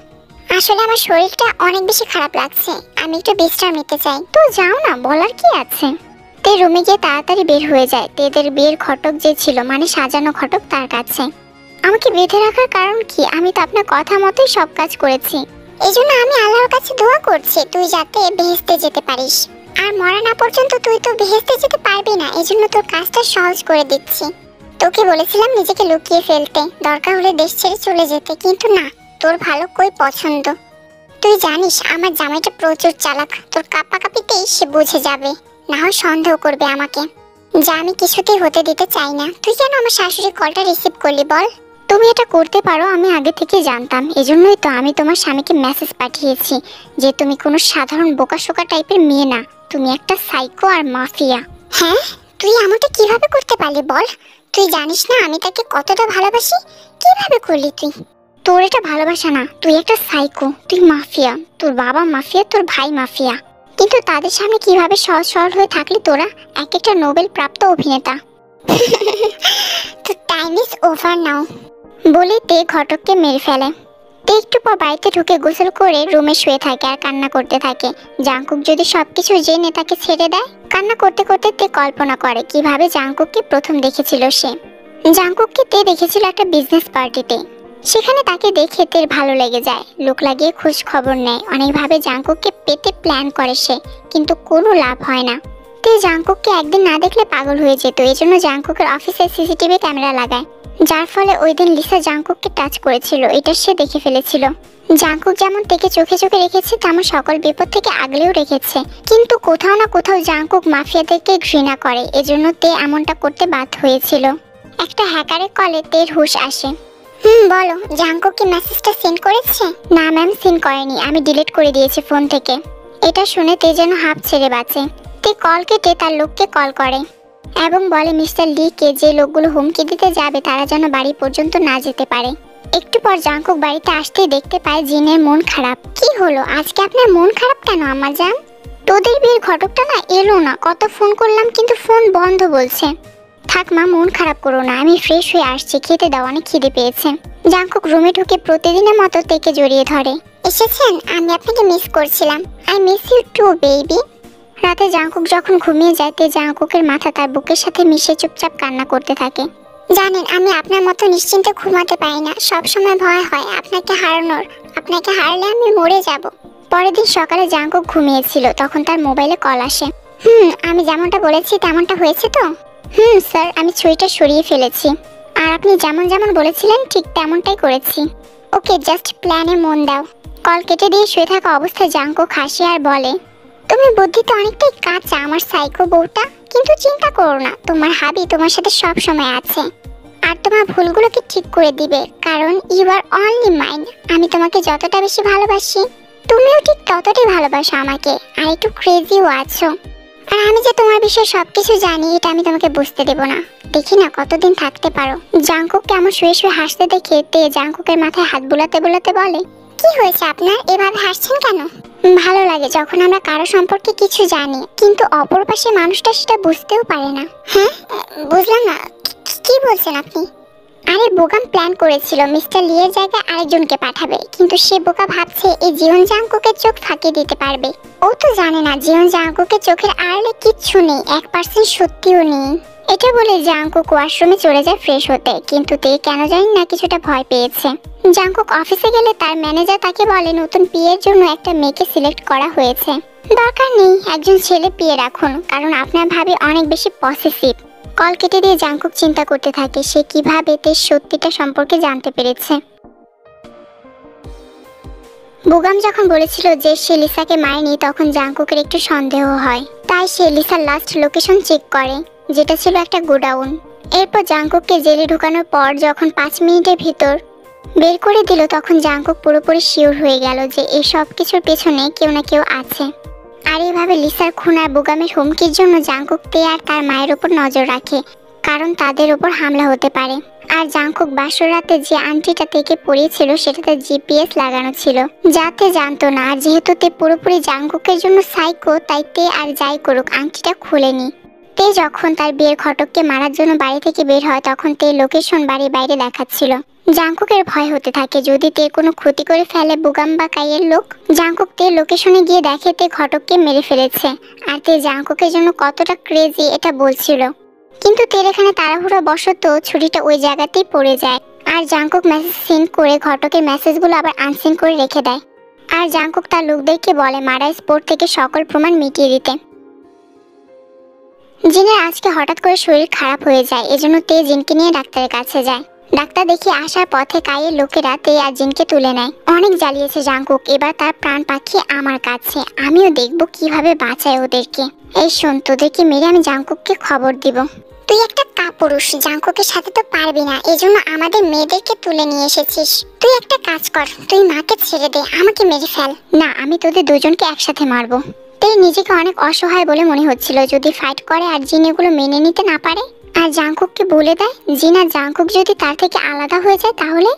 আসলে আমার শরীরটা অনেক বেশি খারাপ লাগছে, আমি একটু বিশ্রাম নিতে চাই। তো যাও না, বলার কি আছে। তে রুমে গিয়ে তাড়াতাড়ি বের হয়ে যায় তেদের বিয়ের ঘটক যে ছিল, মানে সাজানো ঘটক, তার কাছে। আমাকে বেঁধে রাখার কারণ কি? আমি তো আপনার কথা মতোই সব কাজ করেছি। এজন্য আমি আল্লাহর কাছে দোয়া করছি তুই যাতে বেহেশতে যেতে পারিস। আর মরা না পর্যন্ত তুই তো বেহেশতে যেতে পারবি না, এজন্য তোর কাজটা সহজ করে দিচ্ছি। তোকে বলেছিলাম নিজেকে লুকিয়ে ফেলতে, দরকার হলে দেশ ছেড়ে চলে যেতে, কিন্তু না, তোর ভালো কই পছন্দ। তুই জানিস আমার জামাইটা প্রচুর চালাক, তোর কাঁপাকাঁপিতেই সে বুঝে যাবে, না হয় সন্দেহ করবে আমাকে, যা আমি কিছুতেই হতে দিতে চাই না। তুই কেন আমার শাশুড়ি কলটা রিসিভ করলি বল? তুমি এটা করতে পারো আমি আগে থেকে জানতাম, এজন্যই তো আমি তোমার স্বামীকে মেসেজ পাঠিয়েছি যে তুমি কোনো সাধারণ বোকাশোকা টাইপের মেয়ে না, তুমি একটা সাইকো আর মাফিয়া। হ্যাঁ, তুই এমনটা কিভাবে করতে পারলি বল? তুই জানিস না আমি তাকে কতটা ভালোবাসি? কিভাবে করলি তুই? তোর এটা ভালোবাসা না, তুই একটা সাইকো, তুই মাফিয়া। তোর বাবা মাফিয়া, তোর ভাই মাফিয়া, কিন্তু তাদের সামনে কিভাবে সহজ সরল হয়ে থাকলি তোরা? এক একটা নোবেল প্রাপ্ত অভিনেতা। তো টাইম ইজ ওভার নাও বলে তে ঘটককে মেরে ফেলে। তে একটু পর বাড়িতে ঢুকে গোসল করে রুমে শুয়ে থাকে আর কান্না করতে থাকে। জাংকুক যদি সবকিছু জেনে তাকে ছেড়ে দেয়। কান্না করতে করতে তে কল্পনা করে কিভাবে জাংকুককে প্রথম দেখেছিল সে। জাংকুককে তে দেখেছিল একটা বিজনেস পার্টিতে। সেখানে তাকে দেখে তের ভালো লেগে যায়। লোক লাগিয়ে খোঁজ খবর নেয়, অনেকভাবে জাংকুককে পেতে প্ল্যান করে সে, কিন্তু কোনো লাভ হয় না। তে জাংকুককে একদিন না দেখলে পাগল হয়ে যেত। এজন্য জাংকুকের অফিসে সিসিটিভি ক্যামেরা লাগায়, যার ফলে ওই দিন লিসা জাংকুককে টাচ করেছিল এটা সে দেখে ফেলেছিল। জাংকুক যেমন তেকে চোখে চোখে রেখেছে তেমন সকল বিপদ থেকে আগলেও রেখেছে, কিন্তু কোথাও না কোথাও জাংকুক মাফিয়াদেরকে ঘৃণা করে, এজন্য তে এমনটা করতে বাধ্য হয়েছিল। একটা হ্যাকারের কলে তের হুঁশ আসে। বলো, জাংকুক কি মেসেজটা সেন্ড করেছে? না ম্যাম, সেন্ড করেনি, আমি ডিলিট করে দিয়েছি ফোন থেকে। এটা শুনে তে যেন হাঁপ ছেড়ে বাঁচে। তে কল কেটে তার লোককে কল করে এবং বলে মিস্টার লিকে যে লোকগুলো হুমকি দিতে যাবে তারা যেন বাড়ি পর্যন্ত না যেতে পারে। একটু পর জাংকুক বাড়িতে আসতেই দেখতে পায় জিনের মন খারাপ। কি হলো, আজকে আপনার মন খারাপ কেন আম্মা জান? তোদের বিয়ের ঘটকটা না এলো না, কত ফোন করলাম কিন্তু ফোন বন্ধ বলছে। থাক মা, মন খারাপ করো না, আমি ফ্রেশ হয়ে আসছি, খেতে দাও, অনেক খিদে পেয়েছে। জাংকুক রুমে ঢুকে প্রতিদিনের মতো তেকে জড়িয়ে ধরে। এসেছেন? আমি আপনাকে মিস করছিলাম। I miss you too baby. রাতে জাংকুক যখন ঘুমিয়ে যায় তে জাংকুকের মাথা তার বুকের সাথে মিশে চুপচাপ কান্না করতে থাকে। জানেন, আমি আপনার মতো নিশ্চিন্তে ঘুমাতে পারি না, সবসময় ভয় হয় আপনাকে হারানোর। আপনাকে হারলে আমি মরে যাব। পরের দিন সকালে জাংকুক ঘুমিয়েছিল, তখন তার মোবাইলে কল আসে। আমি যেমনটা বলেছি তেমনটা হয়েছে তো? স্যার, আমি ছুরিটা সরিয়ে ফেলেছি, আর আপনি যেমন যেমন বলেছিলেন ঠিক তেমনটাই করেছি। ওকে, জাস্ট প্ল্যানে মন দাও। কল কেটে দিয়ে শুয়ে থাকা অবস্থায় জাংকুক হাসে আর বলে, তুমি বুদ্ধিতে অনেকটাই কাঁচা আমার সাইকো বউটা, কিন্তু চিন্তা করো না, তোমার হাবি তোমার সাথে সব সময় আছে আর তোমার ভুলগুলোকে ঠিক করে দিবে, কারণ ইউ আর অনলি মাইন। আমি তোমাকে যতটা বেশি ভালোবাসি তুমিও ঠিক ততটাই ভালোবাসো আমাকে, আর একটু ক্রেজিও আছো। আর আমি যে তোমার বিষয়ে সবকিছু জানি এটা আমি তোমাকে বুঝতে দেব না। দেখি না কতদিন থাকতে পারো। জাংকুক কেমন শুয়ে শুয়ে হাসতে দেখে তে জাংকুকের মাথায় হাত বুলাতে বুলাতে বলে, কি হয়েছে আপনার, এভাবে হাসছেন কেন? ভালো লাগে যখন আমরা কারো সম্পর্কে কিছু জানি কিন্তু অপর পাশে মানুষটা সেটা বুঝতেও পারে না। হ্যাঁ, বুঝলাম না, কি বলছেন আপনি? আরে বোগাম প্ল্যান করেছিল মিস্টার লিয়ের জায়গায় আরেকজনকে পাঠাবে, কিন্তু সে বোকা ভাবছে এই জীবন জাংকুকের চোখ ফাঁকি দিতে পারবে। ও তো জানে না জীবন জাংকুকের চোখের আড়ালে কিচ্ছু নেই, 1% সত্যিও নেই। এটা বলে জাংকুক ওয়াশরুমে চলে যায় ফ্রেশ হতে, কিন্তু তে কেন জানি না কিছুটা ভয় পেয়েছে। জাংকুক অফিসে গেলে তার ম্যানেজার তাকে বলে নতুন পিএর জন্য একটা মেয়েকে সিলেক্ট করা হয়েছে। দরকার নেই, একজন ছেলে পিএ রাখুন, কারণ আপনার ভাবি অনেক বেশি পসেসিভ। কল কেটে দিয়ে জাংকুক চিন্তা করতে থাকে সে কিভাবে তে সত্যিটা সম্পর্কে জানতে পেরেছে। বুগাম যখন বলেছিল যে সে লিসাকে মারেনি তখন জাংকুকের একটু সন্দেহ হয়, তাই সে লিসার লাস্ট লোকেশন চেক করে, যেটা ছিল একটা গোডাউন। এরপর জাংকুককে জেলে ঢুকানোর পর যখন 5 মিনিটের ভিতর বের করে দিল তখন জাংকুক পুরোপুরি শিওর হয়ে গেল যে এই সব কিছুর পেছনে কেউ না কেউ আছে। আর এইভাবে লিসার খুন আর বুগামের হুমকির জন্য জাংকুক তে আর তার মায়ের উপর নজর রাখে, কারণ তাদের উপর হামলা হতে পারে। আর জাংকুক বাসর রাতে যে আংটিটা তেকে পরিয়েছিল সেটাতে জিপিএস লাগানো ছিল, যাতে জানতো না। আর যেহেতু তে পুরোপুরি জাংকুকের জন্য সাইকো, তাই তে আর যাই করুক আংটিটা খুলেনি। তে যখন তার বিয়ের ঘটককে মারার জন্য বাড়ি থেকে বের হয় তখন তে লোকেশন বাড়ির বাইরে দেখাচ্ছিল। জাংকুকের ভয় হতে থাকে যদি তে কোনো ক্ষতি করে ফেলে বুগাম বা কাইয়ের লোক। জাংকুক তে লোকেশনে গিয়ে দেখে তে ঘটককে মেরে ফেলেছে, আর তে জাংকুকের জন্য কতটা ক্রেজি এটা বলছিল। কিন্তু তের এখানে তাড়াহুড়ো বশত ছুরিটা ওই জায়গাতেই পড়ে যায়, আর জাংকুক মেসেজ সেন্ড করে ঘটকের মেসেজগুলো আবার আনসেন্ড করে রেখে দেয়। আর জাংকুক তার লোকদেরকে বলে মারা স্পোর্ট থেকে সকল প্রমাণ মিটিয়ে দিতে। জিনের আজকে হঠাৎ করে শরীর খারাপ হয়ে যায়, এজন্য তে জিনকে নিয়ে ডাক্তারের কাছে যায়। ডাক্তার দেখে আসার পথে কাইয়ের লোকেরা তে আর জিনকে তুলে নেয়। অনেক জ্বালিয়েছে জাংকুক, এবার তার প্রাণ পাখি আমার কাছে, আমিও দেখবো কিভাবে বাঁচায় ওদেরকে। এই শোন, তোদেরকে মেরে আমি জাংকুককে খবর দিব। তুই একটা কাপুরুষ, জাংকুকের সাথে তো পারবি না, এজন্য আমাদের মেয়েদেরকে তুলে নিয়ে এসেছিস। তুই একটা কাজ কর, তুই মাকে ছেড়ে দে, আমাকে মেরে ফেল। না, আমি তোদের দুজনকে একসাথে মারবো। তে নিজেকে অনেক অসহায় বলে মনে হচ্ছিল যদি ফাইট করে আর জিন এগুলো মেনে নিতে না পারে আর জাংকুককে বলে দেয় জিন আর জাংকুক যদি তার থেকে আলাদা হয়ে যায় তাহলে,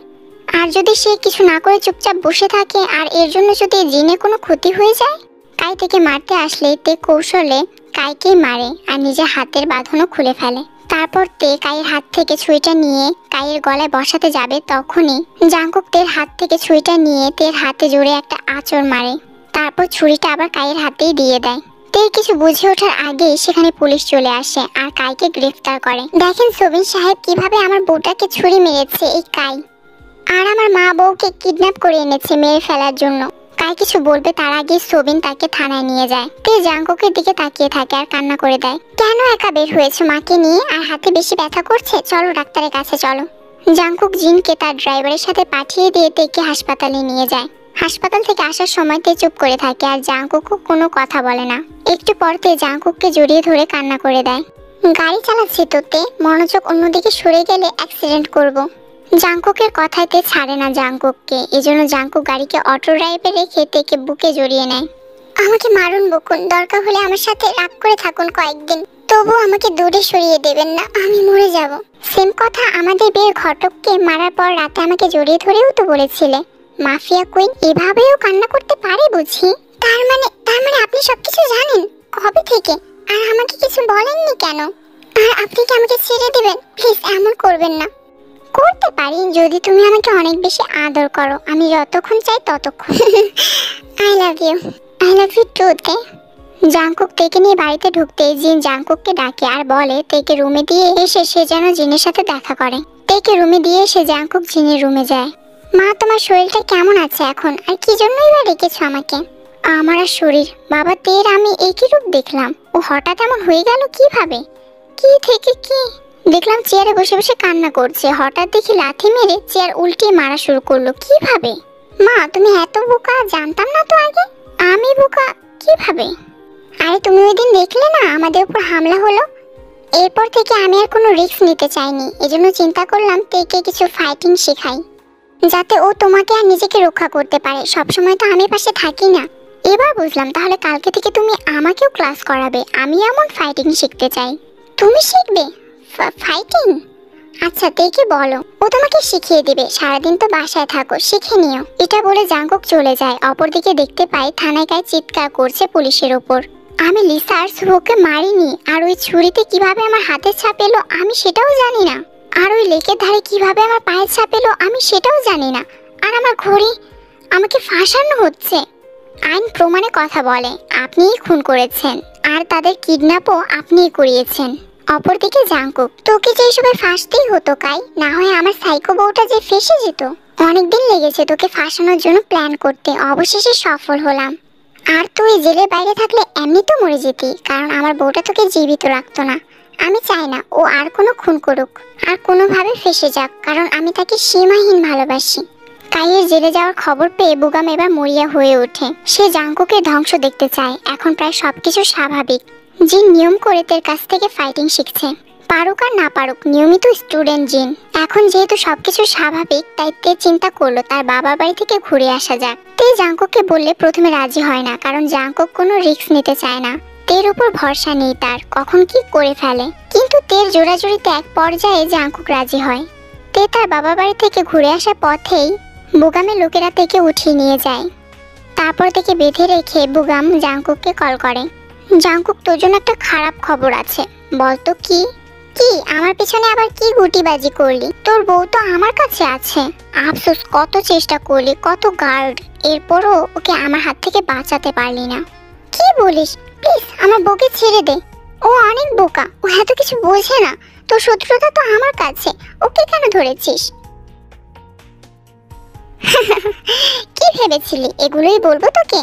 আর যদি সে কিছু না করে চুপচাপ বসে থাকে আর এর জন্য যদি জিনে কোনো ক্ষতি হয়ে যায়। কাই থেকে মারতে আসলে তে কৌশলে কাইকেই মারে আর নিজের হাতের বাঁধনও খুলে ফেলে। তারপর তে কাইয়ের হাত থেকে ছুরিটা নিয়ে কাইয়ের গলায় বসাতে যাবে, তখনই জাংকুক তের হাত থেকে ছুরিটা নিয়ে তের হাতে জোরে একটা আঁচড় মারে। তারপর ছুরিটা আবার কাইয়ের হাতেই দিয়ে দেয়। তে কিছু বুঝে ওঠার আগেই সেখানে পুলিশ চলে আসে আর কাইকে গ্রেফতার করে। দেখেন সোবিন সাহেব কিভাবে আমার বউটাকে ছুরি মেরেছে এই কাই, আর আমার মা বউকে কিডন্যাপ করে এনেছে মেরে ফেলার জন্য। কাই কিছু বলবে তার আগে সোবিন তাকে থানায় নিয়ে যায়। তে জাংকুকের দিকে তাকিয়ে থাকে আর কান্না করে দেয়। কেন একা বের হয়েছে মাকে নিয়ে, আর হাতে বেশি ব্যথা করছে, চলো ডাক্তারের কাছে চলো। জাংকুক জিনকে তার ড্রাইভারের সাথে পাঠিয়ে দিয়ে তেকে হাসপাতালে নিয়ে যায়। হাসপাতাল থেকে আসার সময় তে চুপ করে থাকে আর জাংকুকও কোনো কথা বলে না। একটু পর তে জাংকুককে জড়িয়ে ধরে কান্না করে দেয়। গাড়ি চালাচ্ছি তো তে, মনোযোগ অন্যদিকে সরে গেলে অ্যাক্সিডেন্ট করব। জাংকুকের কথায় তে ছাড়ে না জাংকুককে, এজন্য জাংকুক গাড়িকে অটো ড্রাইভে রেখে তেকে বুকে জড়িয়ে নেয়। আমাকে মারুন বকুন, দরকার হলে আমার সাথে রাগ করে থাকুন কয়েকদিন, তবু আমাকে দূরে সরিয়ে দেবেন না, আমি মরে যাব। সেম কথা আমাদের বিয়ের ঘটককে মারার পর রাতে আমাকে জড়িয়ে ধরেও তো বলেছিলে। মাফিয়া কুইন এভাবেও কান্না করতে পারে বুঝি? তার মানে আপনি সবকিছু জানেন কবে থেকে, আর আমাকে কিছু বলেননি কেন? আর আপনি কি আমাকে ছেড়ে দিবেন? প্লিজ এমন করবেন না। করতে পারি যদি তুমি আমাকে অনেক বেশি আদর করো, আমি যতক্ষণ চাই ততক্ষণ। আই লাভ ইউ টু তে। জাংকুক তেকে নিয়ে বাড়িতে ঢুকতে জিন জাংকুককে ডাকে আর বলে তেকে রুমে দিয়ে এসে সে যেন জিনের সাথে দেখা করে। তেকে রুমে দিয়ে এসে জাংকুক জিনের রুমে যায়। মা তোমার শরীরটা কেমন আছে এখন, আর কি জন্যই বা রেখেছো আমাকে? আমার আর শরীর, বাবা তের আমি একই রূপ দেখলাম, ও হঠাৎ এমন হয়ে গেল কিভাবে? কি থেকে কি দেখলাম চেয়ারে বসে বসে কান্না করছে, হঠাৎ দেখি লাথি মেরে চেয়ার উল্টিয়ে মারা শুরু করলো কিভাবে? মা তুমি এত বোকা, জানতাম না তো আগে। আমি বোকা কিভাবে? আরে তুমি ওই দিন দেখলে না আমাদের উপর হামলা হলো, এরপর থেকে আমি আর কোনো রিস্ক নিতে চাইনি, এজন্য চিন্তা করলাম তেকে কিছু ফাইটিং শেখাই যাতে ও তোমাকে আর নিজেকে রক্ষা করতে পারে। সবসময় তো আমি পাশে থাকি না। এবার বুঝলাম তাহলে কালকে থেকে তুমি আমাকেও ক্লাস করাবে, আমি এমন ফাইটিং শিখতে চাই। তুমি শিখবে ফাইটিং? আচ্ছা তেকে বলো, ও তোমাকে শিখিয়ে দিবে, সারাদিন তো বাসায় থাকো, শিখে নিও। এটা বলে জাংকুক চলে যায়। অপরদিকে দেখতে পাই থানায় কাই চিৎকার করছে পুলিশের ওপর। আমি লিসা আর সুহকে মারিনি, আর ওই ছুরিতে কিভাবে আমার হাতের ছাপ এলো আমি সেটাও জানি না, আর ওই লেকের ধারে কিভাবে আমার পায়ের ছাপ এলো আমি সেটাও জানি না, আর আমার ঘড়ি আমাকে ফাঁসানো হচ্ছে। আইন প্রমাণে কথা বলে আপনিই খুন করেছেন, আর তাদের কিডন্যাপও আপনিই করিয়েছেন। অপরদিকে জাংকুক, তোকে যে এসবে ফাঁসতেই হতো কাই, না হয় আমার সাইকো বউটা যে ফেসে যেত। অনেকদিন লেগেছে তোকে ফাঁসানোর জন্য প্ল্যান করতে, অবশেষে সফল হলাম। আর তুই জেলের বাইরে থাকলে এমনি তো মরে যেতি, কারণ আমার বউটা তোকে জীবিত রাখতো না। আমি চাই না ও আর কোনো খুন করুক, আর কোনোভাবে ফেসে যাক, কারণ আমি তাকে সীমাহীন ভালোবাসি। কাইয়ের জেলে যাওয়ার খবর পেয়ে বুগাম এবার মরিয়া হয়ে ওঠে। সে জাংকুকের ধ্বংস দেখতে চায়। এখন প্রায় সবকিছু স্বাভাবিক। জিন নিয়ম করে তের কাছ থেকে ফাইটিং শিখছে, পারুক আর না পারুক, নিয়মিত স্টুডেন্ট জিন। এখন যেহেতু সবকিছু স্বাভাবিক, তাই তে চিন্তা করলো তার বাবার বাড়ি থেকে ঘুরে আসা যাক। তে জাংকুককে বললে প্রথমে রাজি হয় না, কারণ জাংকুক কোনো রিস্ক নিতে চায় না। তের উপর ভরসা নেই তার, কখন কি করে ফেলে। কিন্তু তের জোড়াজুড়িতে এক পর্যায়ে জাংকুক রাজি হয়। তে তার বাবার বাড়ি থেকে ঘুরে আসার পথেই বুগামের লোকেরা তেকে উঠিয়ে নিয়ে যায়। তারপর থেকে বেঁধে রেখে বুগাম জাংকুককে কল করে। জাংকুক, তোর জন্য একটা খারাপ খবর আছে। বলতো কি? কি আমার পিছনে আবার কি গুটিবাজি করলি? তোর বউ তো আমার কাছে আছে। আফসোস, কত চেষ্টা করলি, কত গার্ড, এরপরও ওকে আমার হাত থেকে বাঁচাতে পারলি না। কি বলিস? প্লিজ আমার বউকে ছেড়ে দে, ও অনেক বোকা, ও এত কিছু বোঝে না। তোর শত্রুতা তো আমার কাছে, ওকে কেন ধরেছিস? কি ভেবেছিলি এগুলোই বলবো তোকে?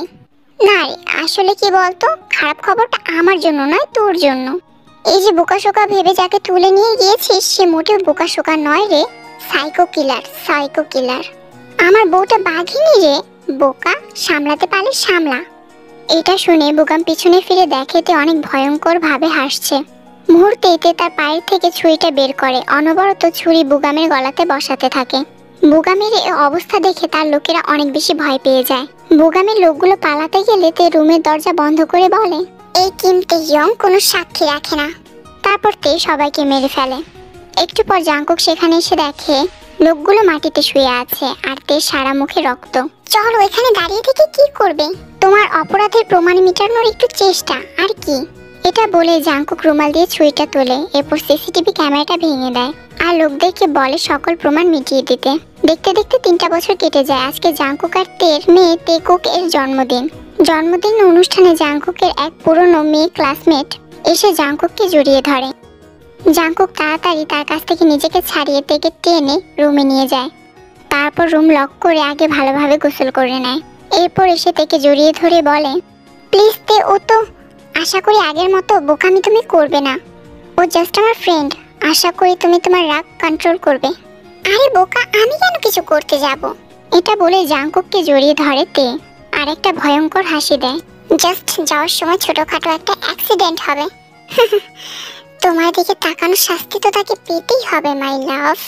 না রে, আসলে কি বলতো, খারাপ খবরটা আমার জন্য নয়, তোর জন্য। এই যে বোকাশোকা ভেবে যাকে তুলে নিয়ে গিয়েছিস, সে মোটেও বোকাশোকা নয় রে, সাইকো কিলার। আমার বউটা বাঘিনী রে, বোকা, সামলাতে পারলে সামলা। এটা শুনে বুগাম পিছনে ফিরে দেখে তে অনেক ভয়ঙ্কর ভাবে হাসছে। মুহূর্তেই তে তার পায়ের থেকে ছুরিটা বের করে, অনবরত ছুরি বুগামের গলাতে বসাতে থাকে। বুগামির এই অবস্থা দেখে তার লোকেরা অনেক বেশি ভয় পেয়ে যায়। বুগামির লোকগুলো পালাতে গেলে তে রুমের দরজা বন্ধ করে বলে, এই কিম তেইয়ং কোনো সাক্ষী রাখে না। তারপর তে সবাইকে মেরে ফেলে। একটু পর জাংকুক সেখানে এসে দেখে লোকগুলো মাটিতে শুয়ে আছে আর তে সারা মুখে রক্ত। চলো, এখানে দাঁড়িয়ে থেকে কি করবে? তোমার অপরাধের প্রমাণ মেটানোর একটু চেষ্টা, আর কি। এটা বলে জাংকুক রুমাল দিয়ে ছুরিটা তোলে, এরপর সিসিটিভি ক্যামেরাটা ভেঙে দেয় আর লোকদেরকে বলে সকল প্রমাণ মিটিয়ে দিতে। দেখতে দেখতে 3টা বছর কেটে যায়। আজকে জাংকুক আর তের মেয়ে তেকুক এর জন্মদিন। জন্মদিন অনুষ্ঠানে জাংকুকের এক পুরনো মেয়ে ক্লাসমেট এসে জাংকুককে জড়িয়ে ধরে। জাংকুক তাড়াতাড়ি তার কাছ থেকে নিজেকে ছাড়িয়ে তেকে টেনে রুমে নিয়ে যায়। তারপর রুম লক করে আগে ভালোভাবে গোসল করে নেয়। এরপর এসে তেকে জড়িয়ে ধরে বলে, প্লিজ তে, ও তো আশা করি আগের মতো বোকামি তুমি করবে না। ও জাস্ট আমার ফ্রেন্ড, আশা করি তুমি তোমার রাগ কন্ট্রোল করবে। আরে বোকা, আমি কেন কিছু করতে যাব? এটা বলে জাংকুককে জড়িয়ে ধরে তে আর একটা ভয়ঙ্কর হাসি দেয়। জাস্ট যাওয়ার সময় ছোটখাটো একটা অ্যাক্সিডেন্ট হবে। তোমার দিকে তাকানোর শাস্তি তো তাকে পেতেই হবে মাই লাভ।